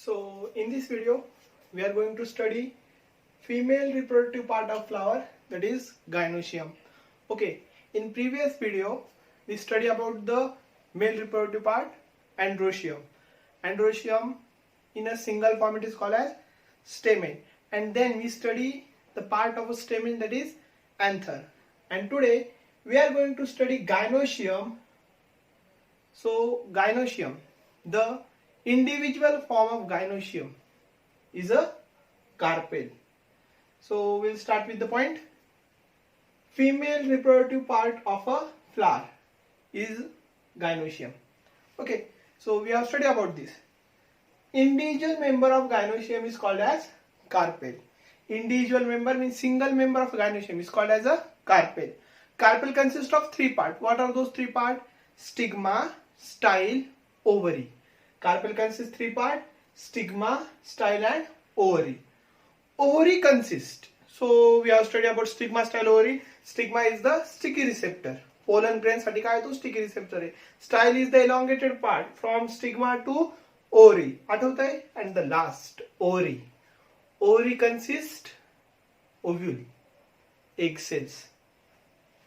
So in this video we are going to study female reproductive part of flower, that is gynoecium. Okay, in previous video we study about the male reproductive part, androecium. Androecium in a single form it is called as stamen, and then we study the part of a stamen, that is anther. And today we are going to study gynoecium. So gynoecium, the individual form of gynoecium is a carpel. So we'll start with the point. Female reproductive part of a flower is gynoecium. Okay, so we have studied about this. Individual member of gynoecium is called as carpel. Individual member means single member of gynoecium is called as a carpel. Carpel consists of three parts. What are those three parts? Stigma, style, ovary. Carpel consists three parts: stigma, style and ovary. Ovary consists, so we have studied about stigma, style, ovary. Stigma is the sticky receptor. Pollen grain साठी काय तो sticky receptor आहे. Style is the elongated part from stigma to ovary. आठवतंय? And the last, ovary. Ovary consists ovule, egg cells.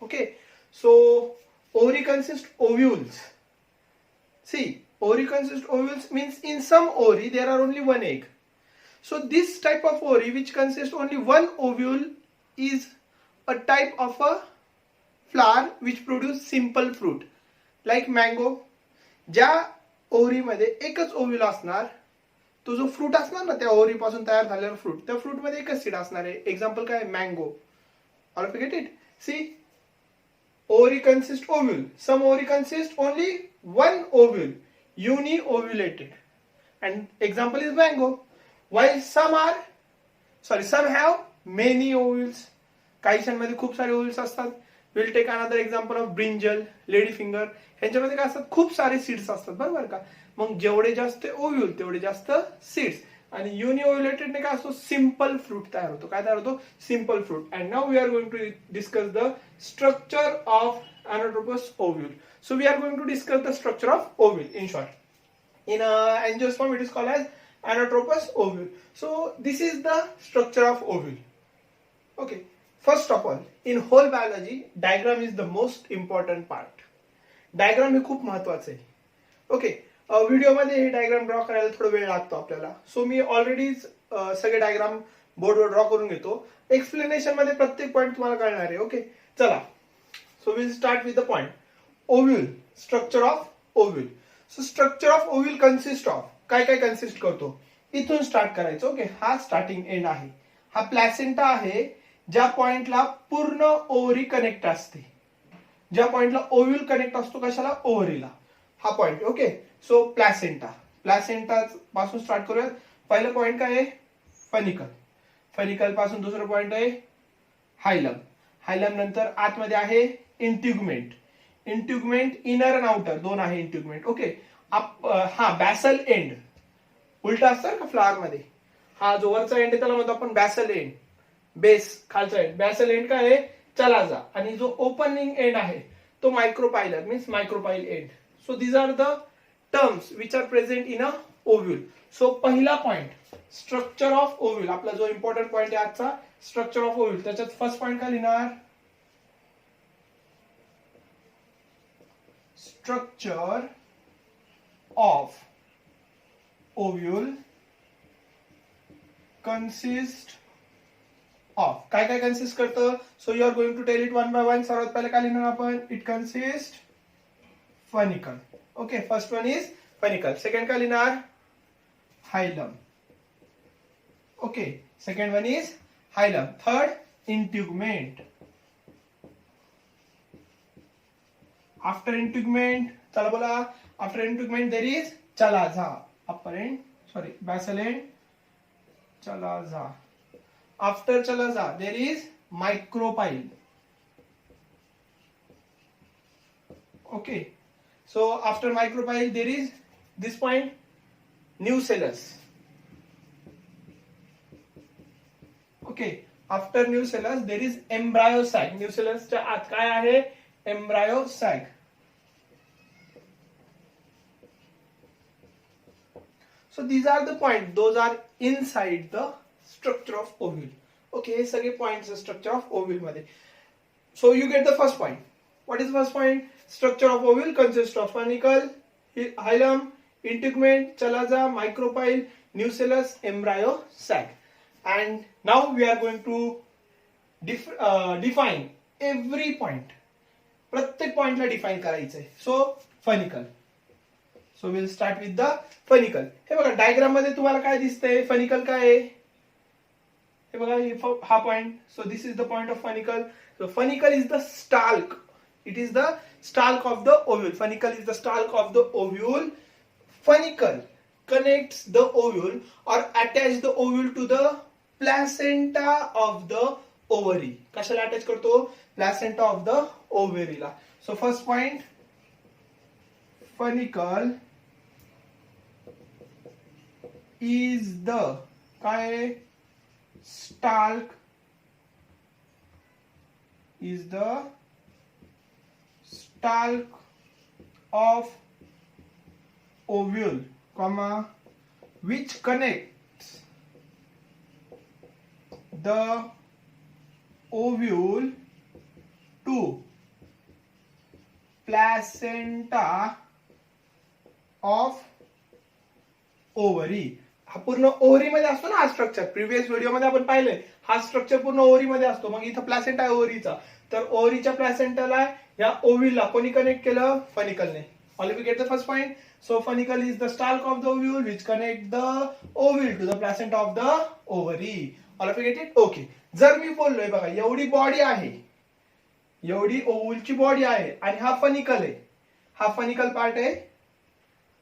Okay, so ovary consists ovules. See, ovary consists ovules means in some ovary there are only one egg. So this type of ovary which consists only one ovule is a type of a flower which produce simple fruit like mango. ज्या ovary मध्ये एकच ovule असणार, तो जो fruit असणार ना त्या ovary पासून तयार झालेला फ्रूट, त्या फ्रूट मध्ये एकच सीड असणार आहे. एक्झाम्पल काय? Mango. All of you get it? See, ovary consists ovule. Some ovary consists only one ovule, uni-ovulated, and example is mango. While some have many ovules. काहीशांमध्ये खूप सारे ओव्ह्यूल्स असतात. We'll take another example of brinjal, lady finger. ह्यांच्यामध्ये काय असतात? खूप सारे seeds असतात, बरोबर का? मग जेवढे जास्त ओव्ह्यूल तेवढे जास्त सीड्स. आणि युनिओव्युलेटेड ने काय असतो? सिंपल फ्रूट तयार होतो. काय तयार होतो? Simple fruit. And now we are going to discuss the structure of anatropous ovule. So we are going to discuss the structure of ovule in short. In angiosperm it is called as anatropous ovule. So this is the structure of ovule. Okay, first of all, in whole biology, diagram is the most important part. Diagram हे खूप महत्वाचं आहे. Okay, video मध्ये हे diagram draw करायला थोडा वेळ लागतो आपल्याला. सो मी ऑलरेडी सगळे डायग्राम बोर्डवर ड्रॉ करून घेतो. एक्सप्लेनेशन मध्ये प्रत्येक पॉइंट तुम्हाला कळणार आहे. ओके, चला. So we'll start with the point. Ovule, structure of ovule. So structure of ovule consists of, काय काय consist करतो? इथून स्टार्ट करायचं. ओके, हा स्टार्टिंग एंड आहे. हा प्लॅसेंटा आहे, ज्या पॉइंटला पूर्ण ओव्हरी कनेक्ट असते. ज्या पॉइंटला ओव्यूल कनेक्ट असतो कशाला? ओव्हरीला. हा point. Okay, so placenta. Placenta पासून स्टार्ट करूया. पहिलं पॉइंट काय आहे? फनिकल. फनिकल पासून दुसरं पॉइंट आहे हायलम. हायलम नंतर आतमध्ये आहे इंट्युगमेंट. इंट्युगमेंट इनर आणि आउटर दोन आहे इंट्युगमेंट. ओके, हा बॅसल एंड. उलटा असतं का फ्लावर मध्ये? हा जो वरचा एंड आहे त्याला म्हणतो आपण बॅसल एंड. बेस खालचा एंड. बॅसल एंड काय आहे? चला जा. आणि जो ओपनिंग एंड आहे तो micropylar means micropyle end. So these are the terms which are present in a ovule. So पहिला पॉइंट, स्ट्रक्चर ऑफ ओव्ह्यूल. आपला जो इम्पॉर्टंट पॉइंट आहे आजचा, स्ट्रक्चर ऑफ ओव्ह्यूल. त्याच्यात फर्स्ट पॉइंट काय लिहिणार? Structure of ovule consist of. काय काय कन्सिस्ट करतं? So you are going to tell it one by one. सर्वात पहिले काय लिहिणार आपण? It consist funicle. Okay, first one is funicle. Second काय लिहिणार? Hilum. Okay, second one is hilum. Third, integument. After integument, चला बोला. After integument there is chalaza. Upper end, sorry basal end, chalaza. After chalaza there is micropyle. Okay, so after micropyle there is this point, nucellus. Okay, after nucellus there is embryo sac. nucellus च्या आत काय आहे? embryo sac. So these are the points, those are inside the structure of ovule. Okay, हे सगळे points structure of ovule मध्ये. So you get the first point. What is the first point? Structure of ovule consists of funicle, hilum, integument, chalaza, micropyle, nucellus, embryo, sac. And now we are going to define every point. प्रत्येक पॉइंटला define करायचंय. So funicle. So will start with the funicle. हे बघा diagram मध्ये तुम्हाला काय दिसतंय? Funicle काय आहे? हे बघा हा point. So this is the point of funicle. So funicle is the stalk. It is the stalk of the ovule. Funicle is the stalk of the ovule. Funicle connects the ovule or attach the ovule to the placenta of the ovary. कशाला attach करतो? Placenta of the ovary ला. So first point, funicle is the काय? Stalk is the stalk of ovule, comma, which connects the ovule to placenta of ovary. हा पूर्ण ovary मध्ये असतो ना हा स्ट्रक्चर. प्रिव्हियस व्हिडिओ मध्ये आपण पाहिलंय हा स्ट्रक्चर पूर्ण ओव्हरी मध्ये असतो. मग इथं प्लॅसेंटा आहे ओव्हरीचा. तर ओव्हरीच्या प्लॅसेंटाला या ओव्यूलला कोणी कनेक्ट केलं? फनिकलने. All of you get the first point. So funicle is the stalk of the ovule which connect the ovule to the placenta of the ovary. All of you get it? Okay. जर मी बोललोय बघा एवढी body आहे, एवढी ओव्यूलची body आहे आणि हा funicle आहे. हा फनिकल पार्ट आहे.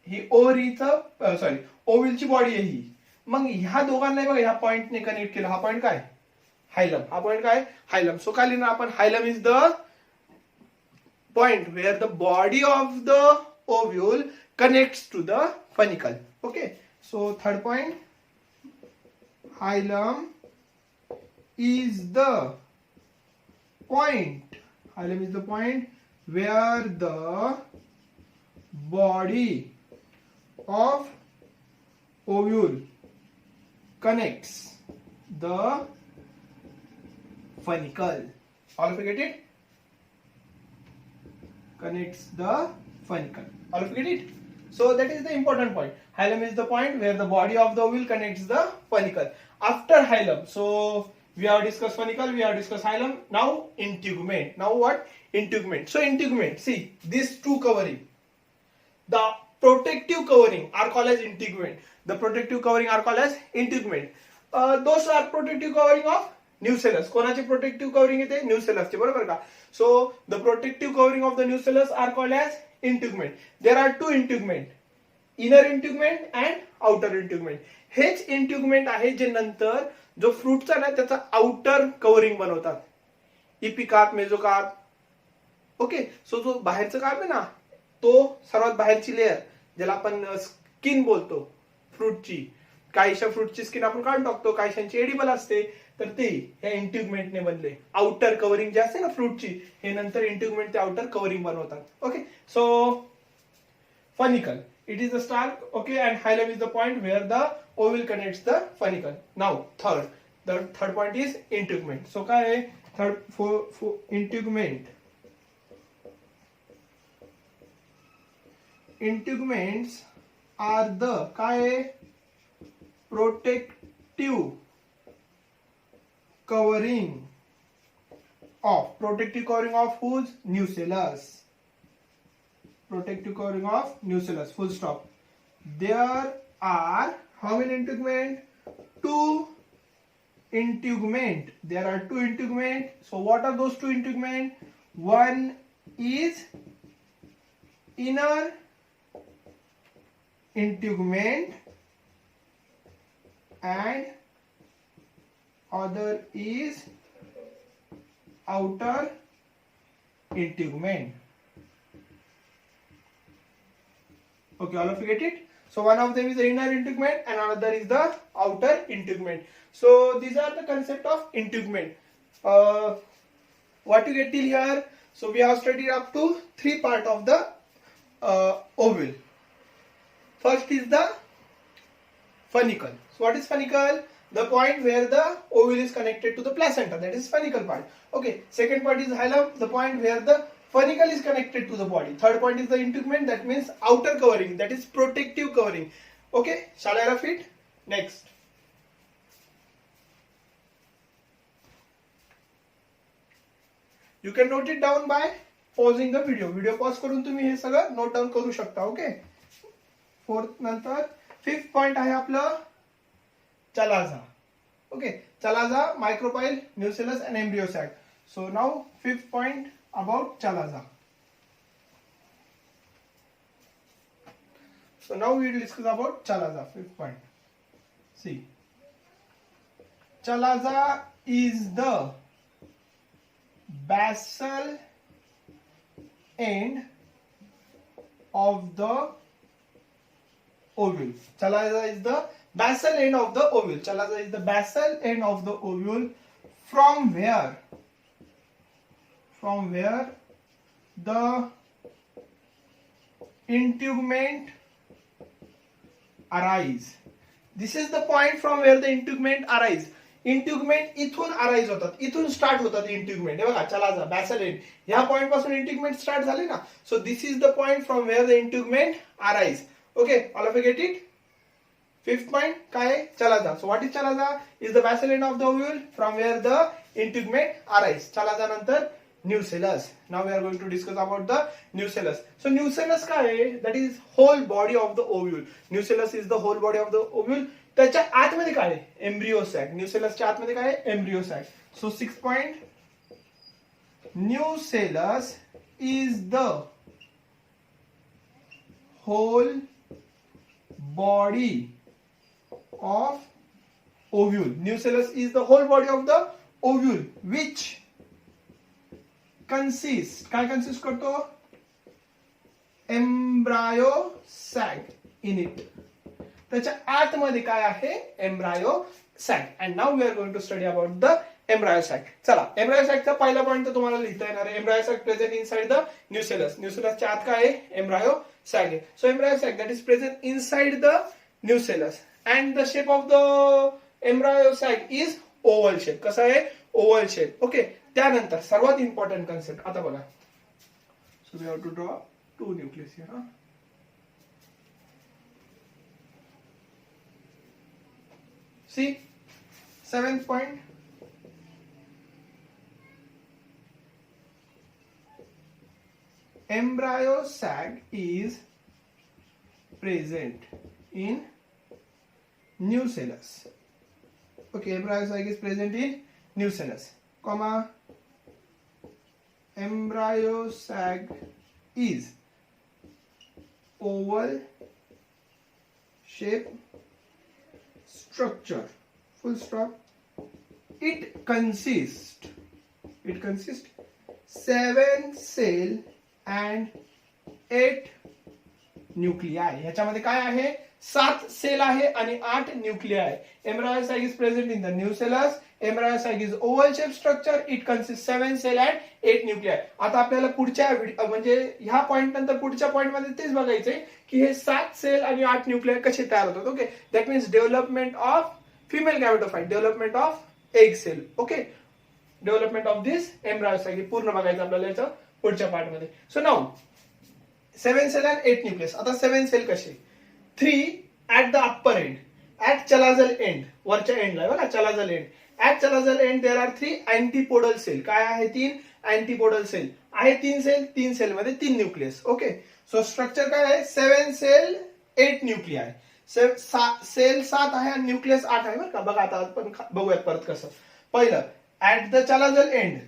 ही ओव्हरीचं सॉरी ओव्यूलची बॉडी आहे ही. मग ह्या दोघांना बघा ह्या पॉइंटने कनेक्ट केलं. हा पॉइंट काय? हायलम. हा पॉइंट काय? हायलम. सो काय लिहिणार आपण? Hilum is the point where the body of the ovule connects to the funicle. Okay, so third point, hilum is the point. Hilum is the point where the body of ovule connects the funicle. All of you get it? Connects the funicle. All of you get it? So that is the important point. Hilum is the point where the body of the ovule connects the funicle. After hilum, so we have discussed funicle, we have discussed hilum. Now integument. Now what? Integument. So integument. See these two covering. The protective covering are called as integument. The protective covering are called as integument. Those are protective covering of nucellus. कोणाचे protective covering येते? न्यूसेलसचे. बरोबर का? So the protective covering of the nucellus are called as integument. There are two integument, inner integument and outer integument. हेच integument आहे जे नंतर जो फ्रूटचा ना त्याचा आउटर कव्हरिंग बनवतात. Epicarp, mesocarp. ओके, सो जो बाहेरचा कार्प आहे ना तो सर्वात बाहेरची लेअर ज्याला आपण स्किन बोलतो फ्रूटची. काहीशा फ्रूटची स्किन आपण काढून टाकतो, काहीशांची एडिबल असते. तर ते या इंटिग्युमेंटने बनले. आउटर कव्हरिंग जे असते ना फ्रूटची हे नंतर इंटिग्युमेंट ते आउटर कव्हरिंग बनवतात. Okay, so funicle it is the stalk. Okay, and hilum is the point where the ovule connects the funicle. Now third point is integument. So काय आहे? Third integument. Integuments are the काय? protective covering of whose? Nucellus. Protective covering of nucellus. Full stop. There are how many integument? Two integument. There are two integument. So what are those two integument? One is inner integument and other is outer integument. Okay, all of you get it? So one of them is the inner integument and another is the outer integument. So these are the concept of integument. What you get till here? So we have studied up to three part of the ovule. First is the funicle. So what is funicle? The point where the ovule is connected to the placenta, that is funicle part. Okay, second part is hilum, the point where the funicle is connected to the body. Third point is the integument, that means outer covering, that is protective covering. Okay, shall I rough it? Next. You can note it down by pausing the video. Video pause करून तुम्ही हे सगळं note down करू शकता. Okay. Fourth नंतर fifth point आहे आपलं chalaza. Okay, chalaza, micropyle, nucellus and embryo sac. So now fifth point about chalaza. So now we will discuss about chalaza. Fifth point. See, chalaza is the basal end of the ovule. Chalaza is the basal end of the ovule. Chalaza is the basal end of the ovule from where the integument arise. This is the point from where the integument arise. Integument इथून arise होतात, इथून start होतात integument. हे बघा chalaza basal end. ह्या point पासून integument start झाले ना. So this is the point from where the integument arise. Okay, all of you get it? Fifth point, काय chalaza. So what is chalaza? Is the basal end of the ovule from where the integument arise. Chalaza नंतर nucellus. Now we are going to discuss about the nucellus. So nucellus काय? That is whole body of the ovule. Nucellus is the whole body of the ovule. त्याच्या आतमध्ये काय? Embryo sac. Nucellus च्या आतमध्ये काय? Embryo sac. So 6th point, nucellus is the whole body of ovule. Nucellus is the whole body of the ovule which consists, काय consist करतो? Embryo sac in it. त्याच्या आतमध्ये काय आहे? Embryo sac. And now we are going to study about the embryo sac. चला, embryo sac चा पहिला point तर तुम्हाला लिहिता येणार आहे. Embryo sac present inside the nucellus. Nucellus च्या आत काय आहे? Embryo sac आहे. So embryo sac that is present inside the nucellus. And the shape of the embryo sac is oval shape. कसा आहे? Oval shape. Okay. त्यानंतर सर्वात important concept आता बघा. So we have to draw two nucleus here. Huh? See, 7th point. Embryo sac is present in nucellus. Okay, embryo sac is present in nucellus, comma, embryo sac is oval shape structure, full stop. It consists 7 cell and 8 nuclei. ह्याच्यामध्ये काय आहे? 7 cell आहे आणि 8 न्यूक्लिया आहे. Embryo sac is present in the nucellus. Embryo sac is oval shape structure. It consists 7 cell and 8 nuclei. आता आपल्याला पुढच्या म्हणजे ह्या पॉइंट नंतर पुढच्या पॉइंट मध्ये तेच बघायचंय की हे 7 सेल आणि 8 न्यूक्लिया कसे तयार होतात. Okay, that means development of female gametophyte, development of egg cell. Okay, development of this embryo sac पूर्ण बघायचं आपल्याला याच्या पुढच्या पार्ट मध्ये. So now 7 cell and 8 nucleus. आता 7 सेल कसे? 3 at the upper end, at chalazal end, वरच्या एंडला आहे बघा chalazal end. At chalazal end there are 3 antipodal cell. काय आहे? 3 antipodal cell आहे. 3 सेल, 3 सेल मध्ये 3 न्यूक्लियस. ओके, सो स्ट्रक्चर काय आहे? 7 सेल 8 न्यूक्लियाय. सेल 7 आहे आणि न्यूक्लियस 8 आहे बरं का. बघा आता आपण बघूयात परत कसं. पहिलं at the chalazal end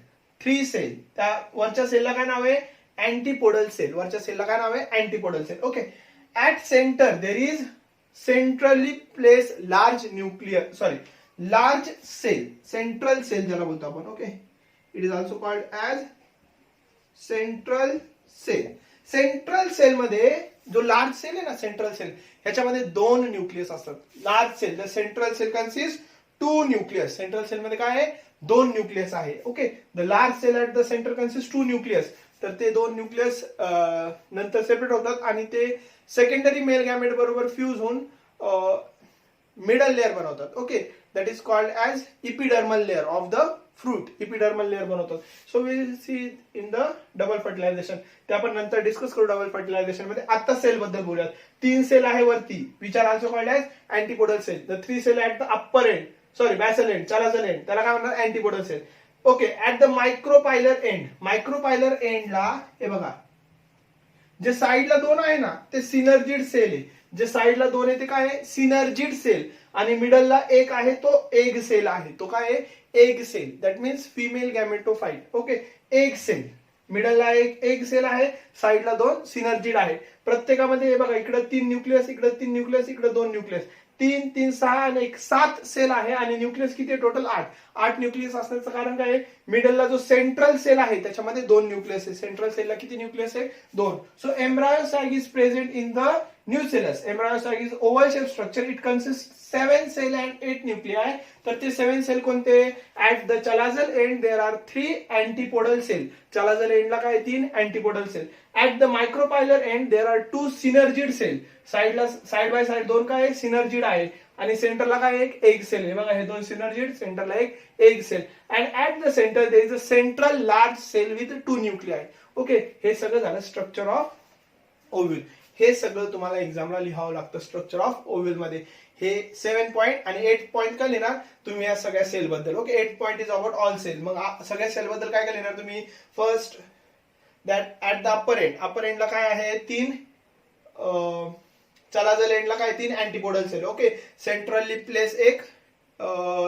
3 cell, त्या वरच्या सेलला काय नाव आहे? Antipodal cell. वरच्या सेलला काय नाव आहे? Antipodal cell. Okay, at centre there is centrally place large large cell, central cell ज्याला बोलतो आपण. Okay, it is also called as central cell. Central cell मध्ये जो लार्ज सेल आहे ना, सेंट्रल सेल, ह्याच्यामध्ये 2 न्यूक्लियस असतात. Large cell, the central cell consist 2 nucleus. Central cell मध्ये काय आहे? 2 न्यूक्लियस आहे. Okay, the large cell at the centre consist 2 nucleus. तर ते 2 न्यूक्लियस नंतर सेपरेट होतात आणि ते सेकंडरी मेल गॅमेट बरोबर फ्यूज होऊन मिडल लेअर बनवतात. Okay, that is called as epidermal layer of the fruit. Epidermal layer बनवतात. So will see in the double fertilization. ते आपण नंतर डिस्कस करू डबल फर्टिलायझेशन मध्ये. आता सेल बद्दल बोलूयात. 3 सेल आहे वरती, which are also called as antipodal cell. The 3 cell at the upper end, sorry basal end, chalazal end, त्याला काय म्हणतात antipodal cell. Okay, at the micropylar end, micropylar एंडला हे बघा, जे साईडला 2 आहे ना ते सिनर्जिड सेल आहे. जे साईडला 2 आहे ते काय आहे, सिनर्जिड सेल. आणि मिडलला 1 आहे तो एग सेल आहे. तो काय आहे, egg cell. That means female gametophyte. Okay, egg cell. मिडलला एक एग सेल आहे, साईडला 2 सिनर्जिड आहे. प्रत्येकामध्ये हे बघा, इकडे 3 न्यूक्लियस, इकडे 3 न्यूक्लियस, इकडे 2 न्यूक्लियस. 3 3 6 आणि 1 7 सेल आहे. आणि न्यूक्लियस किती आहे टोटल, 8 न्यूक्लियस असण्याचं कारण काय आहे, मिडलला जो सेंट्रल सेल आहे त्याच्यामध्ये 2 न्यूक्लियस आहे. सेंट्रल सेलला किती न्यूक्लियस आहे, 2. So embryo sac is present in the nucellus. Embryo sac is oval shape structure. It consist 7 cell and 8 nuclei. तर ते 7 सेल कोणते, at the chalazal end there are 3 antipodal cell. Chalazal एंडला काय 3 antipodal cell. At the micropylar end there are 2 synergid cell. साइडला side by side 2 काय synergid आहे. आणि सेंटरला काय एक एग सेल आहे. बघा हे 2 सिनर्जिड, सेंटरला एक egg cell. And at the centre there is a central large cell with 2 nuclei. Okay, हे सगळं झालं स्ट्रक्चर ऑफ ओव्ह्यूल. हे सगळं तुम्हाला एक्झामला लिहावं लागतं स्ट्रक्चर ऑफ ओव्ह्यूल मध्ये. हे 7 पॉईंट आणि 8 पॉईंट का लिहिणार तुम्ही या सगळ्या सेल बद्दल. Okay, 8 point is about all cell. मग सगळ्या सेल बद्दल काय काय लिहिणार तुम्ही. First that at the upper end, upper एंडला काय आहे 3, चलाझल एंडला काय 3 antipodal cell. Okay, centrally place एक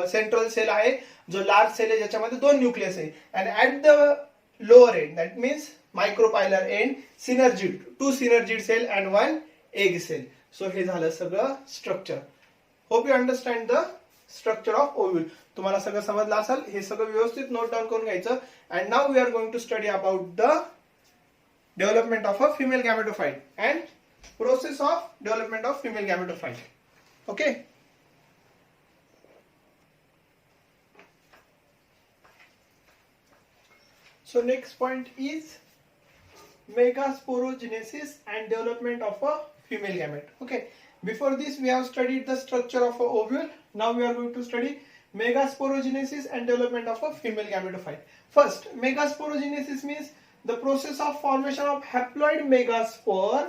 सेंट्रल सेल आहे जो लार्ज सेल आहे ज्याच्यामध्ये 2 न्यूक्लियस आहे. And at the lower end, that means micropylar end, synergid 2 synergid cell and 1 egg cell. So हे झालं सगळं structure. Hope you understand the structure of ovule. तुम्हाला सगळं समजलं असेल. हे सगळं व्यवस्थित नोट डाऊन करून घ्यायचं. And now we are going to study about the development of a female gametophyte and process of development of female gametophyte. Okay, so next point is megasporogenesis and development of a female gamete. Okay, before this we have studied the structure of a ovule. Now we are going to study megasporogenesis and development of a female gametophyte. First, megasporogenesis means the process of formation of haploid megaspore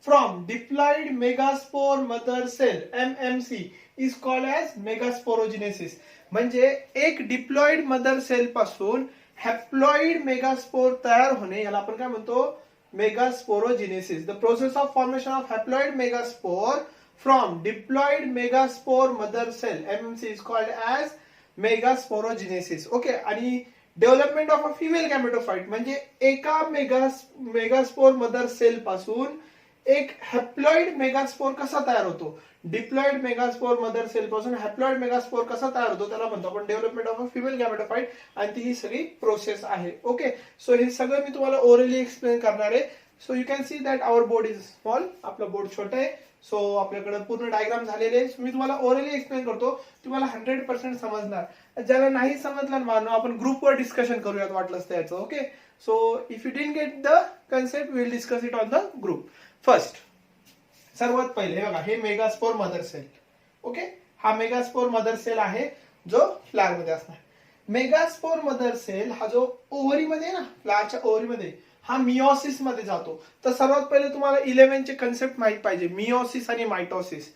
from diploid megaspore mother cell MMC is called as megasporogenesis. म्हणजे एक diploid mother cell पासून haploid megaspore तयार होणे याला आपण काय म्हणतो, megasporogenesis. The process of formation of haploid megaspore from diploid megaspore mother cell MMC is called as megasporogenesis. Okay, आणि development of a female gametophyte म्हणजे एका मेगास्पोर मदर सेल पासून एक हॅप्लॉइड मेगास्पोर कसा तयार होतो, डिप्लॉइड मेगास्पोर मदर सेल पासून haploid megaspore कसा तयार होतो त्याला म्हणतो आपण डेव्हलपमेंट ऑफ अ फिमेल गॅमेटोफाइट. आणि ती ही सगळी प्रोसेस आहे. ओके, सो हे सगळं मी तुम्हाला ओरली एक्सप्लेन करणार आहे. So you can see that our board is small. आपलं बोर्ड छोटं आहे. सो आपल्याकडे पूर्ण डायग्राम झालेले आहे. मी तुम्हाला ओरली एक्सप्लेन करतो, तुम्हाला 100% समजणार. ज्याला नाही समजलं मानो आपण ग्रुपवर डिस्कशन करूयात वाटलंच त्याचं. Okay, so if you didn't get the concept we will discuss it on the group. First, सर्वात पहिले बघा हे मेगास्पोर मदर सेल. ओके, हा मेगास्पोर मदर सेल आहे जो फ्लॉवर मध्ये असणार. मेगास्पोर मदर सेल हा जो ओव्हरी मध्ये ना, फ्लॉवरच्या ओव्हरी मध्ये, हा मिओसिस मध्ये जातो. तर सर्वात पहिले तुम्हाला 11 चे कन्सेप्ट माहित पाहिजे, मिओसिस आणि मायटोसिस.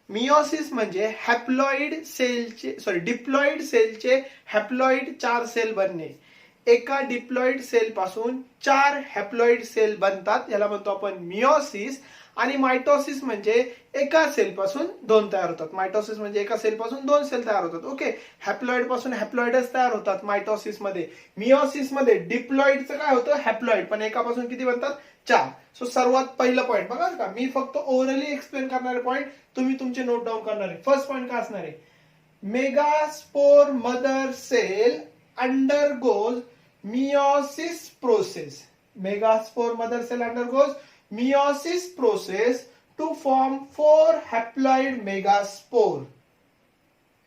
मिओसिस म्हणजे हॅप्लॉइड सेलचे डिप्लॉइड सेलचे हॅप्लॉइड 4 सेल बनणे. एका डिप्लॉइड सेल पासून 4 हॅप्लॉइड सेल बनतात, याला म्हणतो आपण मिओसिस. आणि मायटोसिस म्हणजे एका सेल पासून 2 तयार होतात. मायटोसिस म्हणजे एका सेल पासून 2 सेल तयार होतात. ओके, हॅप्लॉइड पासून हॅप्लॉइडच तयार होतात मायटोसिस मध्ये. मिओसिस मध्ये डिप्लॉइडचं काय होतं, हॅप्लॉइड, पण एकापासून किती बनतात, 4. सो सर्वात पहिलं पॉईंट बघा का, मी फक्त ओरली एक्सप्लेन करणारे पॉईंट तुम्ही तुमचे नोट डाऊन करणार आहे. फर्स्ट पॉईंट काय असणार आहे, megaspore mother cell undergoes meiosis process. Megaspore mother cell undergoes meiosis process to form 4 haploid megaspore.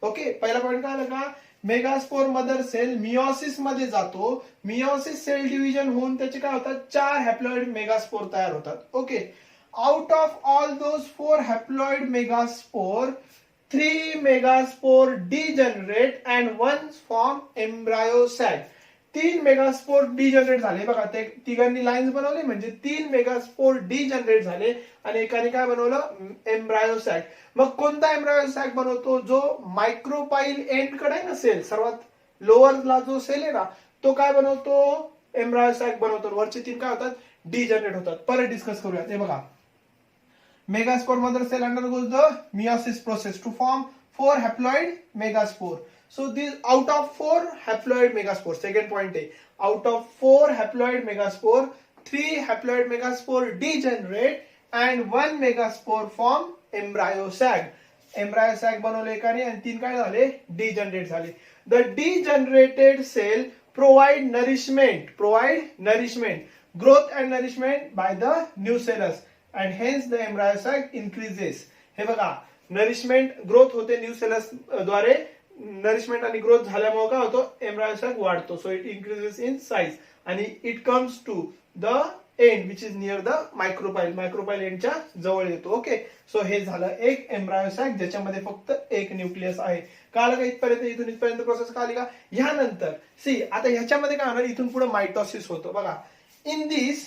Okay, पहिला पॉइंट काय आला का, मेगास्पोर मदर सेल मिओसिस मध्ये जातो. मिओसिस सेल डिव्हिजन होऊन त्याचे काय होतात, 4 हॅप्लॉइड मेगास्पोर तयार होतात. Okay, out of all those 4 haploid megaspore 3 megaspore degenerate and 1 form embryo sac. 3 megaspore degenerate झाले बघा, ते तिघांनी लाईन्स बनवले म्हणजे 3 मेगास्पोर डिजनरेट झाले आणि एकाने काय बनवलं, एम्ब्रायो सॅक. मग कोणता एम्ब्रायो सॅक बनवतो, जो मायक्रोपाईल एंड कडे आहे ना सेल, सर्वात लोअरला जो सेल आहे ना, तो काय बनवतो, एम्ब्रायो सॅक बनवतो. वरचे 3 काय होतात, डिजनरेट होतात. परत डिस्कस करूया. ते बघा, megaspore mother cell undergoes the meiosis process to form 4 haploid megaspore. So this out of 4 haploid megaspore, second point है, out of 4 haploid megaspore, 3 haploid megaspore degenerate and 1 megaspore form embryo sac. Embryo sac बनवले एकाने आणि 3 काय झाले, degenerate झाले. The degenerated cell provide nourishment, growth and nourishment by the nucellus and hence the embryo sac increases. हे बघा, nourishment growth होते nucellus द्वारे, नरिशमेंट आणि ग्रोथ झाल्यामुळे काय होतो, एम्ब्रायो सॅक वाढतो. So it increases in size आणि it comes to the end which is near the micropyle एंडच्या जवळ येतो. ओके, सो हे झालं एक एम्ब्रायो सॅक ज्याच्यामध्ये फक्त एक न्यूक्लियस आहे. कळलं का इथपर्यंत, इथून इथपर्यंत प्रोसेस कळली का. ह्यानंतर सी, आता ह्याच्यामध्ये काय होणार, इथून पुढे मायटोसिस होतो. बघा, in this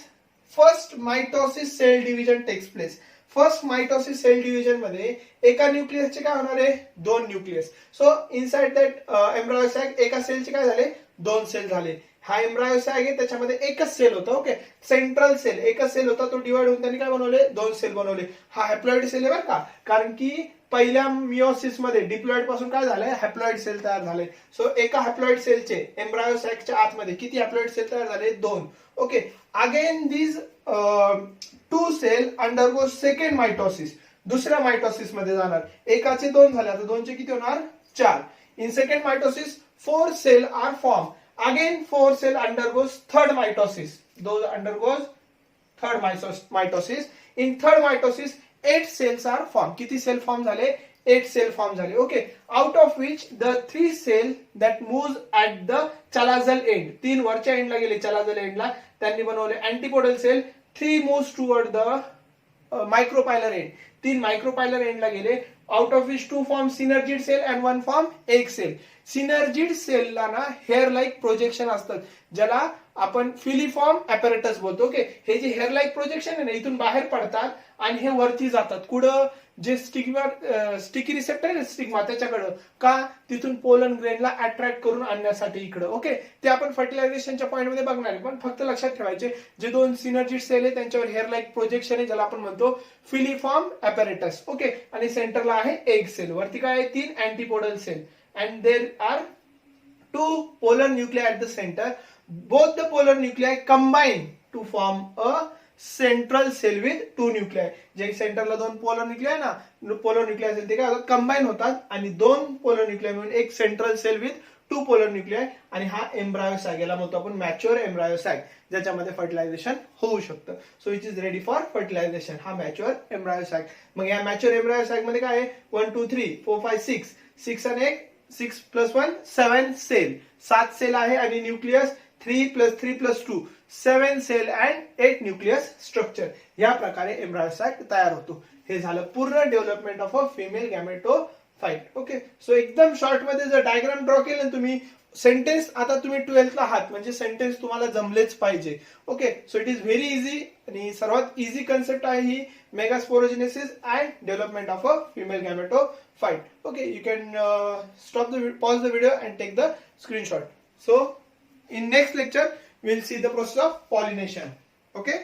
first mitosis cell division takes place. First mitosis cell division मध्ये एका न्यूक्लियसचे काय होणार आहे, 2 nucleus. So inside that embryo sac एका सेलचे काय झाले, 2 सेल झाले. हा एम्ब्रायो सॅक आहे, त्याच्यामध्ये एकच सेल होता. ओके, सेंट्रल सेल एकच सेल होता, तो डिवाइड होऊन त्यांनी काय बनवले, 2 सेल बनवले. हा हॅप्लॉइड सेल आहे बरं का, कारण की पहिल्या मियोसिस मध्ये डिप्लॉइड पासून काय झालंय, हॅप्लॉइड सेल तयार झाले. सो एका हॅप्लॉइड सेलचे एम्ब्रायो सॅकच्या आतमध्ये किती हॅप्लॉइड सेल तयार झाले, 2. ओके, अगेन दिस 2 सेल अंडरगो सेकंड मायटोसिस, दुसऱ्या मायटोसिस मध्ये जाणार. एकाचे 2 झाले, आता 2चे किती होणार, 4. In second mitosis 4 cell are form. Again 4 cell undergoes third mitosis, those undergoes third mitosis. In third mitosis 8 cells are formed. किती सेल फॉर्म झाले, 8 सेल फॉर्म झाले. Okay, out of which the 3 cell that moves at the chalazal end, 3 वरच्या एंडला गेले chalazal एंडला, त्यांनी बनवले antipodal cell. 3 moves toward the micropylar end, 3 micropylar एंडला गेले. Out of which 2 form synergid cell and 1 form एक सेल. सिनर्जिड सेलला ना हेअर लाईक प्रोजेक्शन असतात, ज्याला आपण फिलिफॉर्म ॲपॅरेटस बोलतो. ओके, हे जे हेअर लाईक प्रोजेक्शन आहे ना, इथून बाहेर पडतात आणि हे वरती जातात. कुठं, जे स्टिकी रिसेप्टर आहे स्टिग्मा त्याच्याकडं, का, तिथून पोलन ग्रेनला अट्रॅक्ट करून आणण्यासाठी इकडं. ओके, ते आपण फर्टिलायझेशनच्या पॉईंट मध्ये बघणार आहे, पण फक्त लक्षात ठेवायचे, जे 2 सिनर्जिड सेल आहे त्यांच्यावर हेअर लाईक प्रोजेक्शन आहे, ज्याला आपण म्हणतो फिलिफॉर्म ॲपॅरेटस. ओके, आणि सेंटरला आहे एक सेल, वरती काय आहे, 3 antipodal sale. And there are 2 polar nuclei at the center. Both the polar nuclei combine to form a central cell with 2 nuclei. जे सेंटरला 2 पोलर न्यूक्लिआय ना, पोलर न्यूक्लिआय असेल ते काय होतात, कंबाईन होतात आणि 2 पोलर न्यूक्लिआय मिळून एक central cell with 2 polar nuclei. आणि हा एम्ब्रायो सॅक, याला म्हणतो आपण मॅच्युअर एम्ब्रायो सॅक, ज्याच्यामध्ये फर्टिलायझेशन होऊ शकतं. So it is ready for fertilisation. हा मॅच्युअर एम्ब्रायो सॅक. मग या मॅच्युअर एम्ब्रायो सॅक मध्ये काय आहे, 1 2 3 4 5 6 आणि 6 + 1 7 सेल, 7 सेल आहे आणि nucleus 3 + 3 + 2 7 cell and 8 nucleus structure. या प्रकारे एम्ब्रायो सॅक तयार होतो. हे झालं पूर्ण development of a female gametophyte. Okay, so एकदम शॉर्ट मध्ये जर डायग्राम ड्रॉ केलं तुम्ही, सेंटेन्स आता तुम्ही 12th ला आहात म्हणजे सेंटेन्स तुम्हाला जमलेच पाहिजे. Okay, so it is very easy आणि सर्वात इझी कन्सेप्ट आहे ही megasporogenesis and development of a female gametophyte. Okay, you can pause the video and take the screenshot. So in next lecture we'll see the process of pollination. Okay.